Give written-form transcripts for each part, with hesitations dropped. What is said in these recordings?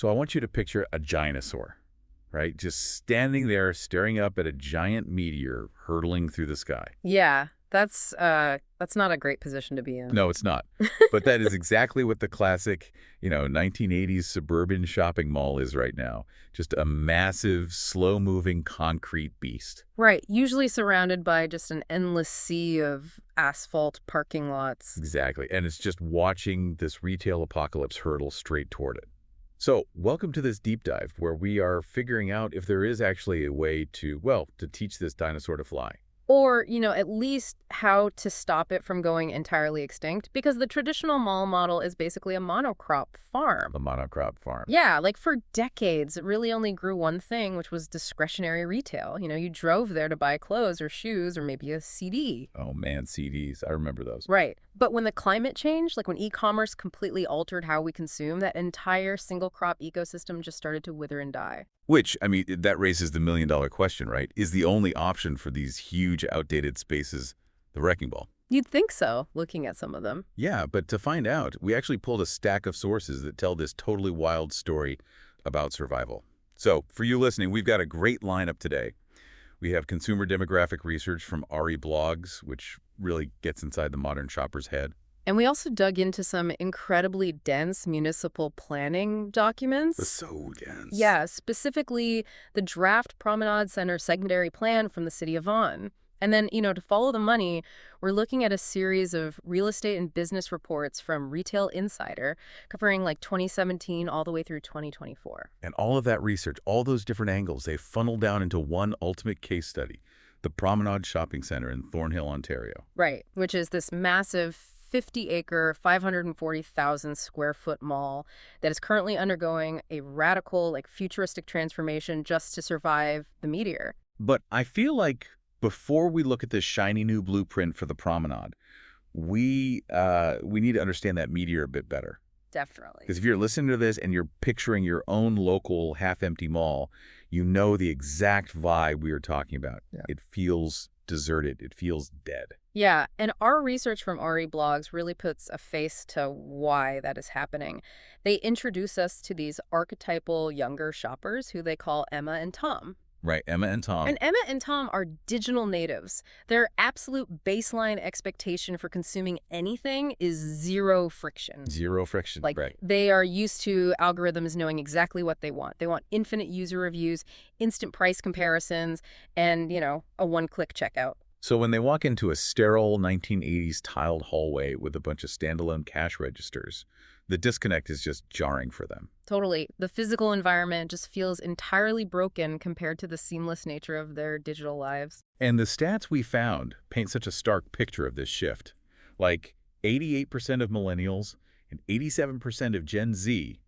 So I want you to picture a dinosaur, right? Just standing there staring up at a giant meteor hurtling through the sky. Yeah, that's not a great position to be in. No, it's not. But that is exactly what the classic, 1980s suburban shopping mall is right now. Just a massive, slow-moving concrete beast. Right, usually surrounded by just an endless sea of asphalt parking lots. Exactly. And it's just watching this retail apocalypse hurtle straight toward it. So, welcome to this deep dive where we are figuring out if there is actually a way to, well, to teach this dinosaur to fly. Or, at least how to stop it from going entirely extinct, because the traditional mall model is basically a monocrop farm. A monocrop farm. Yeah, like for decades, it really only grew one thing, which was discretionary retail. You drove there to buy clothes or shoes or maybe a CD. Oh man, CDs. I remember those. Right. But when the climate changed, like when e-commerce completely altered how we consume, that entire single crop ecosystem just started to wither and die. Which, I mean, that raises the million-dollar question, right? Is the only option for these huge, outdated spaces the wrecking ball? You'd think so, looking at some of them. Yeah, but to find out, we actually pulled a stack of sources that tell this totally wild story about survival. So, for you listening, we've got a great lineup today. We have consumer demographic research from RE Blogs, which really gets inside the modern shopper's head. And we also dug into some incredibly dense municipal planning documents. So dense. Yeah, specifically the draft Promenade Center segmentary plan from the city of Vaughan. And then, to follow the money, we're looking at a series of real estate and business reports from Retail Insider, covering like 2017 all the way through 2024. And all of that research, all those different angles, they funnel down into one ultimate case study, the Promenade Shopping Centre in Thornhill, Ontario. Right, which is this massive 50-acre, 540,000 square foot mall that is currently undergoing a radical, futuristic transformation just to survive the meteor. But I feel like before we look at this shiny new blueprint for the promenade, we need to understand that meteor a bit better. Definitely. Because if you're listening to this and you're picturing your own local half-empty mall, you know the exact vibe we are talking about. Yeah. It feels deserted. It feels dead. Yeah, and our research from RE Blogs really puts a face to why that is happening. They introduce us to these archetypal younger shoppers who they call Emma and Tom. Right, Emma and Tom. And Emma and Tom are digital natives. Their absolute baseline expectation for consuming anything is zero friction. Zero friction, right. They are used to algorithms knowing exactly what they want. They want infinite user reviews, instant price comparisons, and, a one-click checkout. So when they walk into a sterile 1980s tiled hallway with a bunch of standalone cash registers, the disconnect is just jarring for them. Totally. The physical environment just feels entirely broken compared to the seamless nature of their digital lives. And the stats we found paint such a stark picture of this shift. Like 88% of millennials and 87% of Gen Z,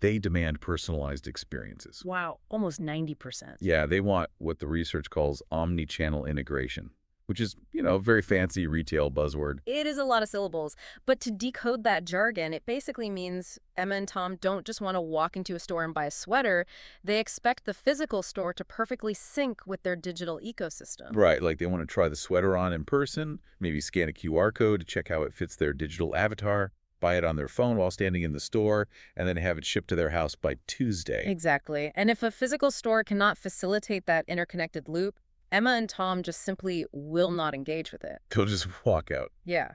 they demand personalized experiences. Wow, almost 90%. Yeah, they want what the research calls omni-channel integration, which is, a very fancy retail buzzword. It is a lot of syllables, but to decode that jargon, it basically means Emma and Tom don't just want to walk into a store and buy a sweater. They expect the physical store to perfectly sync with their digital ecosystem. Right, like they want to try the sweater on in person, maybe scan a QR code to check how it fits their digital avatar, buy it on their phone while standing in the store, and then have it shipped to their house by Tuesday. Exactly. And if a physical store cannot facilitate that interconnected loop, Emma and Tom just simply will not engage with it. They'll just walk out. Yeah.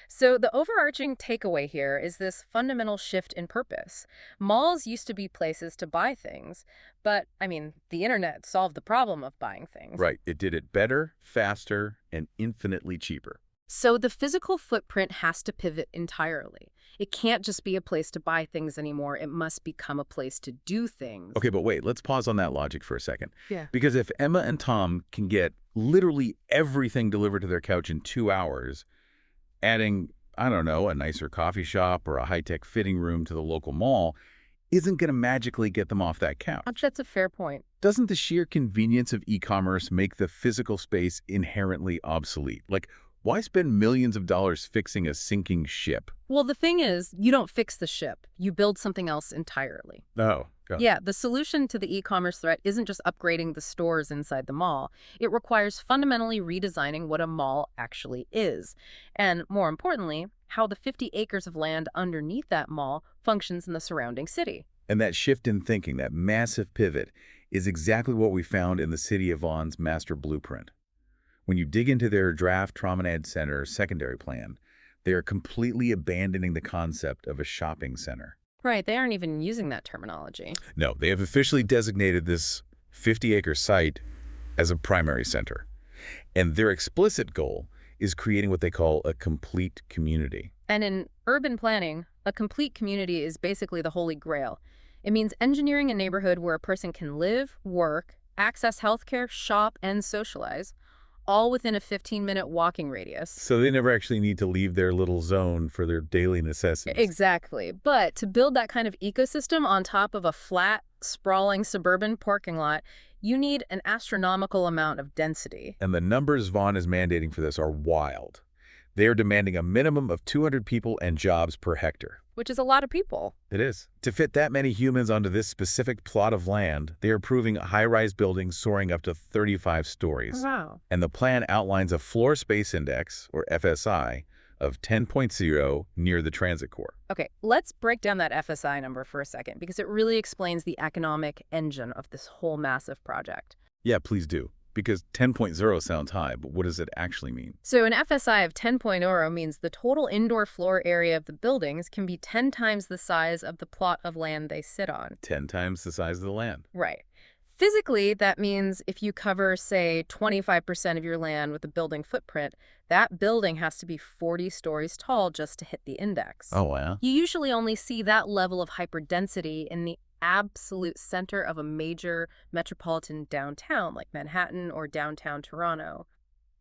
So the overarching takeaway here is this fundamental shift in purpose. Malls used to be places to buy things, but, the internet solved the problem of buying things. Right. It did it better, faster, and infinitely cheaper. So the physical footprint has to pivot entirely. It can't just be a place to buy things anymore. It must become a place to do things. Okay, but wait, let's pause on that logic for a second. Yeah. Because if Emma and Tom can get literally everything delivered to their couch in 2 hours, adding, I don't know, a nicer coffee shop or a high-tech fitting room to the local mall isn't going to magically get them off that couch. That's a fair point. Doesn't the sheer convenience of e-commerce make the physical space inherently obsolete? Like, why spend millions of dollars fixing a sinking ship? Well, the thing is, you don't fix the ship. You build something else entirely. Oh, God. Yeah, the solution to the e-commerce threat isn't just upgrading the stores inside the mall. It requires fundamentally redesigning what a mall actually is. And more importantly, how the 50 acres of land underneath that mall functions in the surrounding city. And that shift in thinking, that massive pivot, is exactly what we found in the City of Vaughn's master blueprint. When you dig into their draft Promenade Center secondary plan, they are completely abandoning the concept of a shopping center. Right, they aren't even using that terminology. No, they have officially designated this 50-acre site as a primary center. And their explicit goal is creating what they call a complete community. And in urban planning, a complete community is basically the holy grail. It means engineering a neighborhood where a person can live, work, access healthcare, shop, and socialize, all within a 15-minute walking radius. So they never actually need to leave their little zone for their daily necessities. Exactly. But to build that kind of ecosystem on top of a flat, sprawling suburban parking lot, you need an astronomical amount of density. And the numbers Vaughan is mandating for this are wild. They are demanding a minimum of 200 people and jobs per hectare. Which is a lot of people. It is. To fit that many humans onto this specific plot of land, they are approving high-rise buildings soaring up to 35 stories. Wow. And the plan outlines a floor space index, or FSI, of 10.0 near the transit core. Okay, let's break down that FSI number for a second, because it really explains the economic engine of this whole massive project. Yeah, please do. Because 10.0 sounds high, but what does it actually mean? So an FSI of 10.0 means the total indoor floor area of the buildings can be 10 times the size of the plot of land they sit on. 10 times the size of the land. Right. Physically, that means if you cover, say, 25% of your land with a building footprint, that building has to be 40 stories tall just to hit the index. Oh, wow. You usually only see that level of hyperdensity in the absolute center of a major metropolitan downtown like Manhattan or downtown Toronto.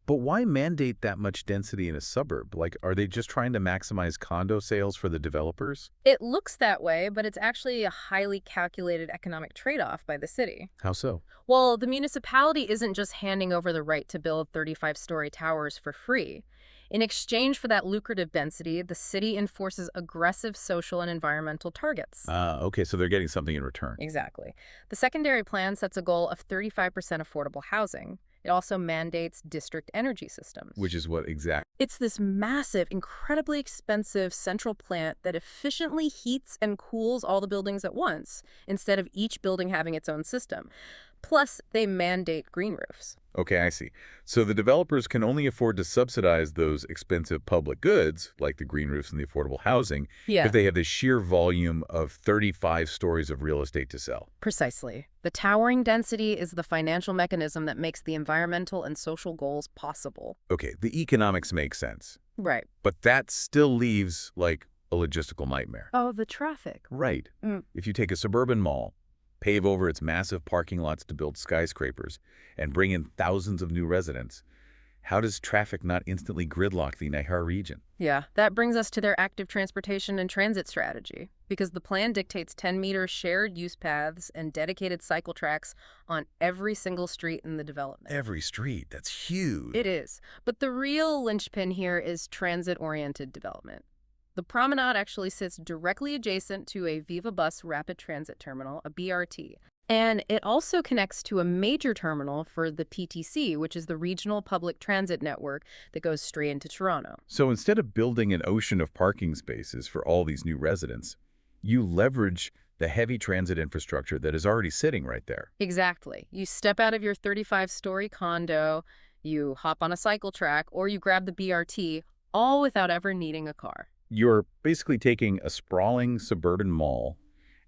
But why mandate that much density in a suburb? Like, are they just trying to maximize condo sales for the developers? It looks that way, but it's actually a highly calculated economic trade-off by the city. How so? Well, the municipality isn't just handing over the right to build 35-story towers for free. In exchange for that lucrative density, the city enforces aggressive social and environmental targets. Okay, so they're getting something in return. Exactly. The secondary plan sets a goal of 35% affordable housing. It also mandates district energy systems. Which is what exactly? It's this massive, incredibly expensive central plant that efficiently heats and cools all the buildings at once, instead of each building having its own system. Plus, they mandate green roofs. Okay, I see. So the developers can only afford to subsidize those expensive public goods, like the green roofs and the affordable housing, Yeah, if they have the sheer volume of 35 stories of real estate to sell. precisely. The towering density is the financial mechanism that makes the environmental and social goals possible. Okay, the economics make sense. Right. But that still leaves, like, a logistical nightmare. Oh, the traffic. Right. If you take a suburban mall, pave over its massive parking lots to build skyscrapers, and bring in thousands of new residents, how does traffic not instantly gridlock the Nihar region? Yeah, that brings us to their active transportation and transit strategy, because the plan dictates 10-meter shared use paths and dedicated cycle tracks on every single street in the development. Every street. That's huge. It is. But the real linchpin here is transit-oriented development. The Promenade actually sits directly adjacent to a Viva Bus rapid transit terminal, a BRT. And it also connects to a major terminal for the PTC, which is the regional public transit network that goes straight into Toronto. So instead of building an ocean of parking spaces for all these new residents, you leverage the heavy transit infrastructure that is already sitting right there. Exactly. You step out of your 35-story condo, you hop on a cycle track, or you grab the BRT, all without ever needing a car. You're basically taking a sprawling suburban mall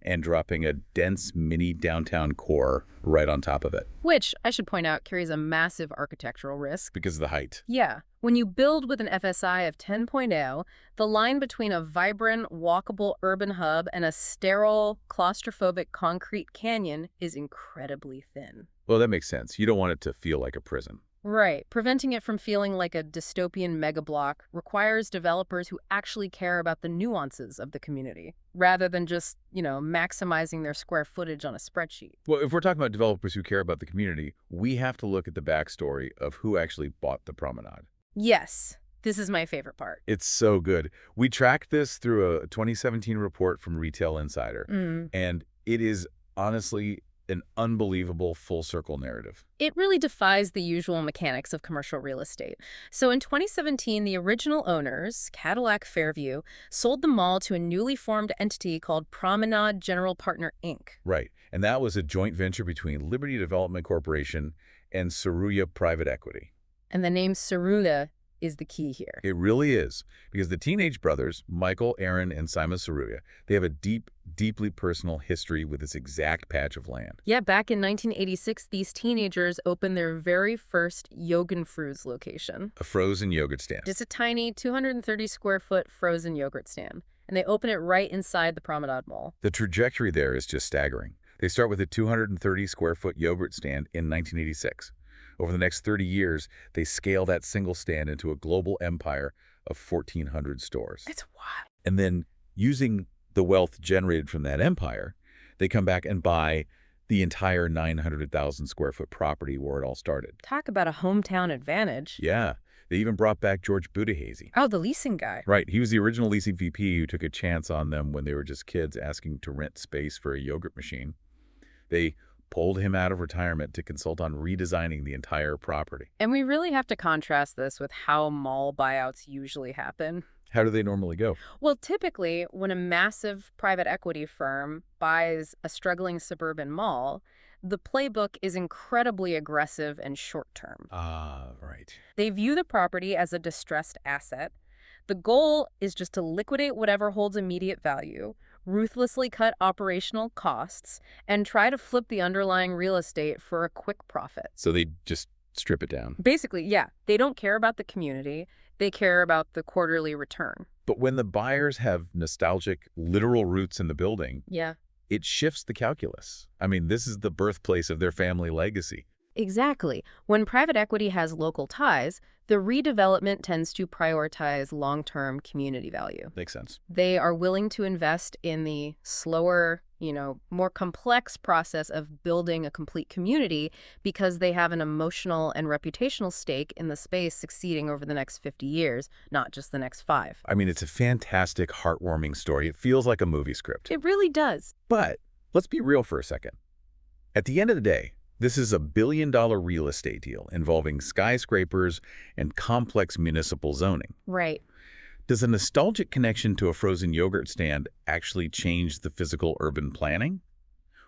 and dropping a dense mini downtown core right on top of it. Which, I should point out, carries a massive architectural risk. Because of the height. Yeah. When you build with an FSI of 10.0, the line between a vibrant, walkable urban hub and a sterile, claustrophobic concrete canyon is incredibly thin. Well, that makes sense. You don't want it to feel like a prison. Right. Preventing it from feeling like a dystopian megablock requires developers who actually care about the nuances of the community, rather than just, maximizing their square footage on a spreadsheet. Well, if we're talking about developers who care about the community, we have to look at the backstory of who actually bought the Promenade. Yes. This is my favorite part. It's so good. We tracked this through a 2017 report from Retail Insider, and it is honestly an unbelievable full-circle narrative. It really defies the usual mechanics of commercial real estate. So in 2017, the original owners, Cadillac Fairview, sold the mall to a newly formed entity called Promenade General Partner, Inc. Right, and that was a joint venture between Liberty Development Corporation and Saruya Private Equity. And the name Saruya is the key here. It really is, because the teenage brothers, Michael, Aaron, and Simon Saruya, they have a deeply personal history with this exact patch of land. Yeah, back in 1986, these teenagers opened their very first Yogenfruz location. A frozen yogurt stand. Just a tiny 230-square-foot frozen yogurt stand. And they open it right inside the Promenade Mall. The trajectory there is just staggering. They start with a 230-square-foot yogurt stand in 1986. Over the next 30 years, they scale that single stand into a global empire of 1,400 stores. It's wild. And then, using the wealth generated from that empire, they come back and buy the entire 900,000-square-foot property where it all started. Talk about a hometown advantage. Yeah. They even brought back George Budahasey. Oh, the leasing guy. Right. He was the original leasing VP who took a chance on them when they were just kids asking to rent space for a yogurt machine. They pulled him out of retirement to consult on redesigning the entire property. And we really have to contrast this with how mall buyouts usually happen. How do they normally go? Well, typically, when a massive private equity firm buys a struggling suburban mall, the playbook is incredibly aggressive and short-term. Right. They view the property as a distressed asset. The goal is just to liquidate whatever holds immediate value, ruthlessly cut operational costs, and try to flip the underlying real estate for a quick profit. So they just strip it down. Basically, yeah. They don't care about the community. They care about the quarterly return. But when the buyers have nostalgic, literal roots in the building, Yeah. it shifts the calculus. I mean, this is the birthplace of their family legacy. Exactly. When private equity has local ties, the redevelopment tends to prioritize long-term community value. Makes sense. They are willing to invest in the slower, more complex process of building a complete community because they have an emotional and reputational stake in the space succeeding over the next 50 years, not just the next 5. I mean, it's a fantastic, heartwarming story. It feels like a movie script. It really does. But let's be real for a second. At the end of the day, this is a billion-dollar real estate deal involving skyscrapers and complex municipal zoning. Right. Does a nostalgic connection to a frozen yogurt stand actually change the physical urban planning?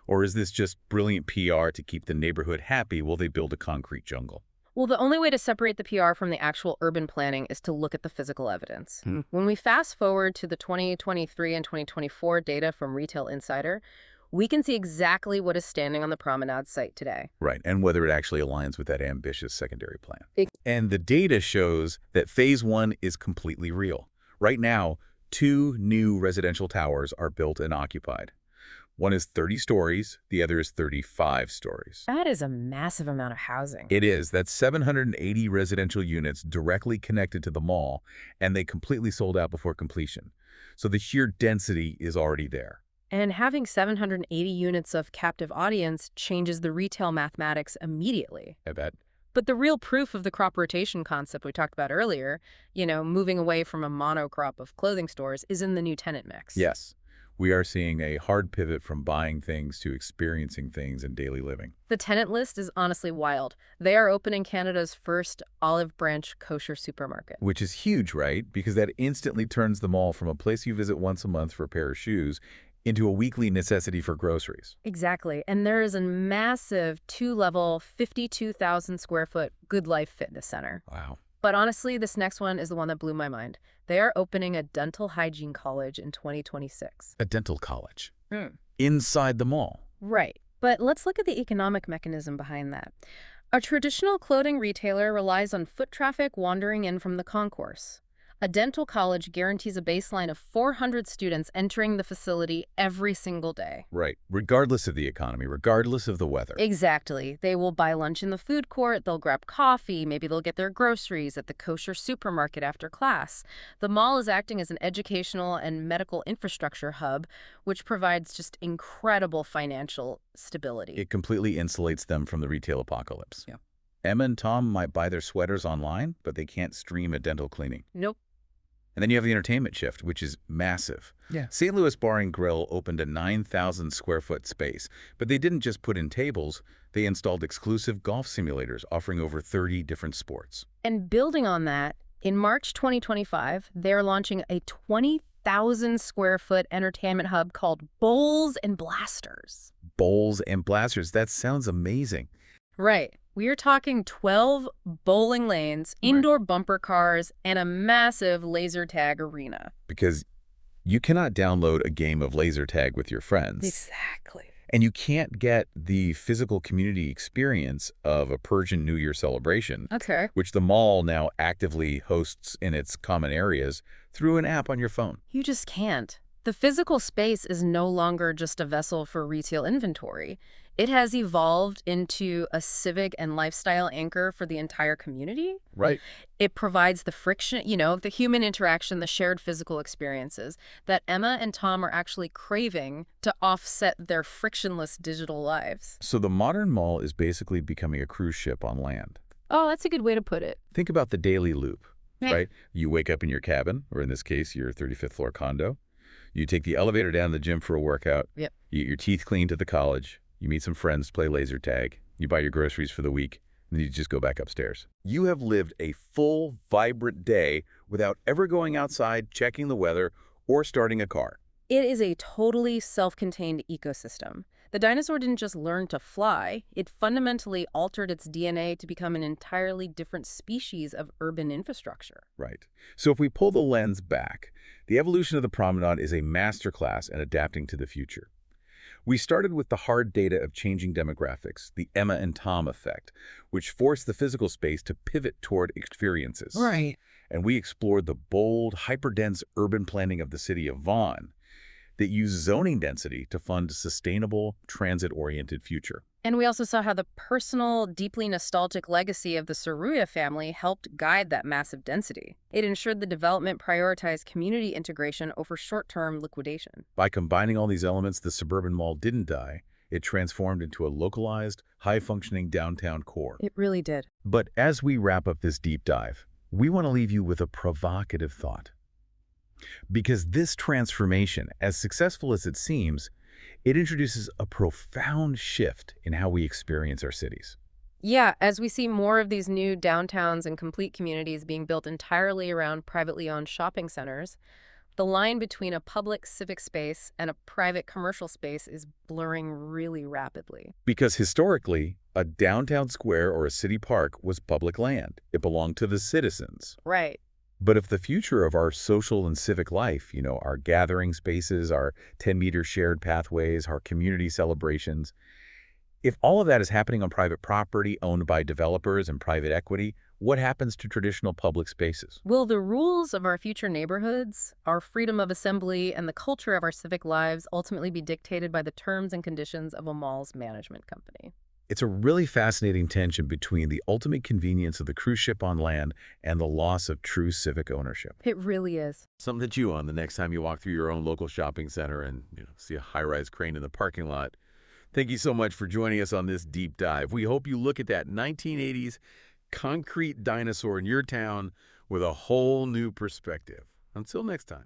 Or is this just brilliant PR to keep the neighborhood happy while they build a concrete jungle? Well, the only way to separate the PR from the actual urban planning is to look at the physical evidence. When we fast forward to the 2023 and 2024 data from Retail Insider, we can see exactly what is standing on the Promenade site today. Right, and whether it actually aligns with that ambitious secondary plan. And the data shows that Phase 1 is completely real. Right now, 2 new residential towers are built and occupied. One is 30 stories, the other is 35 stories. That is a massive amount of housing. It is. That's 780 residential units directly connected to the mall, and they completely sold out before completion. So the sheer density is already there. And having 780 units of captive audience changes the retail mathematics immediately. I bet. But the real proof of the crop rotation concept we talked about earlier, moving away from a monocrop of clothing stores, is in the new tenant mix. Yes. We are seeing a hard pivot from buying things to experiencing things in daily living. The tenant list is honestly wild. They are opening Canada's first olive branch kosher supermarket. Which is huge, right? Because that instantly turns the mall from a place you visit once a month for a pair of shoes into a weekly necessity for groceries. Exactly. And there is a massive 2-level, 52,000-square-foot Good Life Fitness Center. Wow. But honestly, this next one is the one that blew my mind. They are opening a dental hygiene college in 2026. A dental college. Inside the mall. Right. But let's look at the economic mechanism behind that. A traditional clothing retailer relies on foot traffic wandering in from the concourse. A dental college guarantees a baseline of 400 students entering the facility every single day. Right. Regardless of the economy, regardless of the weather. Exactly. They will buy lunch in the food court, they'll grab coffee, maybe they'll get their groceries at the kosher supermarket after class. The mall is acting as an educational and medical infrastructure hub, which provides just incredible financial stability. It completely insulates them from the retail apocalypse. Yeah. Emma and Tom might buy their sweaters online, but they can't stream a dental cleaning. Nope. And then you have the entertainment shift, which is massive. Yeah. St. Louis Bar and Grill opened a 9,000 square foot space, but they didn't just put in tables, they installed exclusive golf simulators offering over 30 different sports. And building on that, in March 2025, they're launching a 20,000 square foot entertainment hub called Bowls and Blasters. Bowls and blasters, that sounds amazing. Right. We are talking 12 bowling lanes, indoor bumper cars, and a massive laser tag arena. Because you cannot download a game of laser tag with your friends. Exactly. And you can't get the physical community experience of a Persian New Year celebration, Okay. which the mall now actively hosts in its common areas through an app on your phone. You just can't. The physical space is no longer just a vessel for retail inventory. It has evolved into a civic and lifestyle anchor for the entire community. Right. It provides the friction, the human interaction, the shared physical experiences that Emma and Tom are actually craving to offset their frictionless digital lives. So the modern mall is basically becoming a cruise ship on land. Oh, that's a good way to put it. Think about the daily loop, Right. right? You wake up in your cabin, or in this case, your 35th floor condo. You take the elevator down to the gym for a workout. Yep. You get your teeth cleaned at the college. You meet some friends, play laser tag. You buy your groceries for the week, and then you just go back upstairs. You have lived a full, vibrant day without ever going outside, checking the weather, or starting a car. It is a totally self-contained ecosystem. The dinosaur didn't just learn to fly, it fundamentally altered its DNA to become an entirely different species of urban infrastructure. Right. So if we pull the lens back, the evolution of the promenade is a masterclass in adapting to the future. We started with the hard data of changing demographics, the Emma and Tom effect, which forced the physical space to pivot toward experiences. Right. And we explored the bold, hyperdense urban planning of the city of Vaughan that used zoning density to fund a sustainable, transit-oriented future. And we also saw how the personal, deeply nostalgic legacy of the Saruya family helped guide that massive density. It ensured the development prioritized community integration over short-term liquidation. By combining all these elements, the suburban mall didn't die. It transformed into a localized, high-functioning downtown core. It really did. But as we wrap up this deep dive, we want to leave you with a provocative thought. Because this transformation, as successful as it seems, it introduces a profound shift in how we experience our cities. Yeah, as we see more of these new downtowns and complete communities being built entirely around privately owned shopping centers, the line between a public civic space and a private commercial space is blurring really rapidly. Because historically, a downtown square or a city park was public land. It belonged to the citizens. Right. But if the future of our social and civic life, our gathering spaces, our 10-meter shared pathways, our community celebrations, if all of that is happening on private property owned by developers and private equity, what happens to traditional public spaces? Will the rules of our future neighborhoods, our freedom of assembly, and the culture of our civic lives ultimately be dictated by the terms and conditions of a mall's management company? It's a really fascinating tension between the ultimate convenience of the cruise ship on land and the loss of true civic ownership. It really is. Something to chew on the next time you walk through your own local shopping center and see a high-rise crane in the parking lot. Thank you so much for joining us on this deep dive. We hope you look at that 1980s concrete dinosaur in your town with a whole new perspective. Until next time.